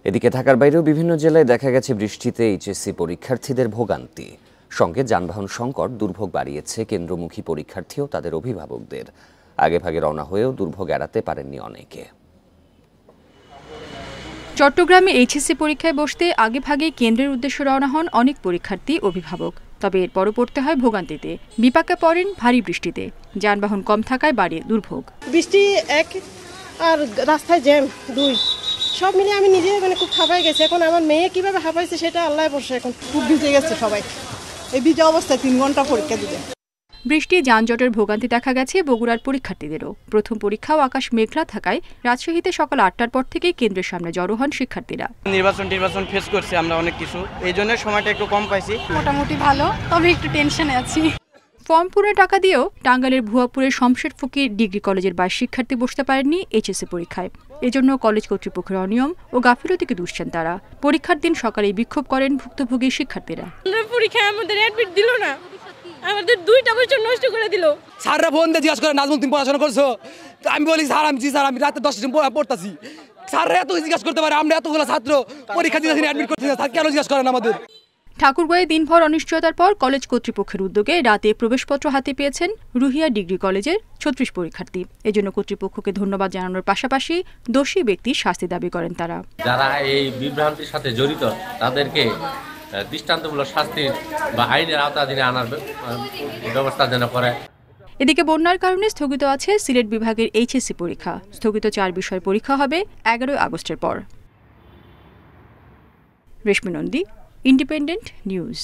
এদিকে ঢাকার বাইরেও বিভিন্ন জেলায় দেখা গেছে বৃষ্টিতে এইচএসসি পরীক্ষার্থীদের ভোগান্তি, সঙ্গে যানবাহন সংকট দুর্ভোগ বাড়িয়েছে কেন্দ্রমুখী পরীক্ষার্থী ও তাদের অভিভাবকদের। আগেভাগে রওনা হয়েও দুর্ভোগ এড়াতে পারেননি অনেকে। চট্টগ্রামে এইচএসসি পরীক্ষায় বসতে আগেভাগেই কেন্দ্রের উদ্দেশ্যে রওনা হন অনেক পরীক্ষার্থী অভিভাবক। তবে এরপরও পড়তে হয় ভোগান্তিতে। বিপাকে পড়েন ভারী বৃষ্টিতে, যানবাহন কম থাকায় বাড়ে দুর্ভোগ। বৃষ্টি এক আর রাস্তায় জ্যাম দুই, সব মিলিয়ে আমি নিজে খুব হাঁপাই গেছি। এখন আমার মেয়ে কিভাবে হাঁপাইছে সেটা আল্লাহ বসে। এখন খুব ভিজে গেছে সবাই, এই ভিজে অবস্থায় 3 ঘন্টা পরীক্ষা দিবে। বৃষ্টি যানজটের ভোগান্তি দেখা গেছে বগুড়ার পরীক্ষার্থীদেরও। প্রথম পরীক্ষাও আকাশ মেঘলা থাকায় রাজশাহীতে সকাল 8টার পর থেকেই কেন্দ্রের সামনে জড়ো হন শিক্ষার্থীরা। নির্বাচন ফেস করছি আমরা অনেক কিছু, এই জন্য সময়টা একটু কম পাইছি। মোটামুটি ভালো, তবে একটু টেনশনে আছি। ফর্ম পূরণের টাকা দিয়েও টাঙ্গাইলের ভুয়াপুরের শমশের ফকির ডিগ্রি কলেজের 22 শিক্ষার্থী বসতে পারেননি এইচএসসি পরীক্ষায়। এজন্য কলেজ কর্তৃপক্ষের অনিয়ম ও গাফিলতিকে দুষছেন তারা। পরীক্ষার দিন সকালে বিক্ষোভ করেন ভুক্তভোগী শিক্ষার্থীরা। পরীক্ষায় আমাদের অ্যাডমিট দিল না, আমাদের 2টা বছর নষ্ট করে দিল। স্যাররা ফোন দিয়ে জিজ্ঞাসা করে, নাজমুল তুমি পড়াশোনা করছো? আমি বলি স্যার আমি রাতে 10টা দিন পড়তাছি। স্যাররা এত জিজ্ঞাসা করতে পারে, আমরা এতগুলো ছাত্র পরীক্ষা দিতে অ্যাডমিট করতে না, কেন জিজ্ঞাসা করেন আমাদের? ঠাকুরগাঁয়ে দিনভর অনিশ্চয়তার পর কলেজ কর্তৃপক্ষের উদ্যোগে রাতে প্রবেশপত্র হাতে পেয়েছেন রুহিয়া ডিগ্রি কলেজের 36 পরীক্ষার্থী। এজন্য কর্তৃপক্ষকে ধন্যবাদ জানানোর পাশাপাশি দোষী ব্যক্তির শাস্তি দাবি করেন তারা। যারা এই বিভ্রান্তির সাথে জড়িত তাদেরকে দৃষ্টান্তমূলক শাস্তি বা আইনের আওতাধীনে আনার ব্যবস্থা যেন করে। এদিকে বন্যার কারণে স্থগিত আছে সিলেট বিভাগের এইচএসসি পরীক্ষা। স্থগিত 4 বিষয়ের পরীক্ষা হবে 11 আগস্টের পর। রেশমি নন্দী, ইন্ডিপেন্ডেন্ট নিউজ।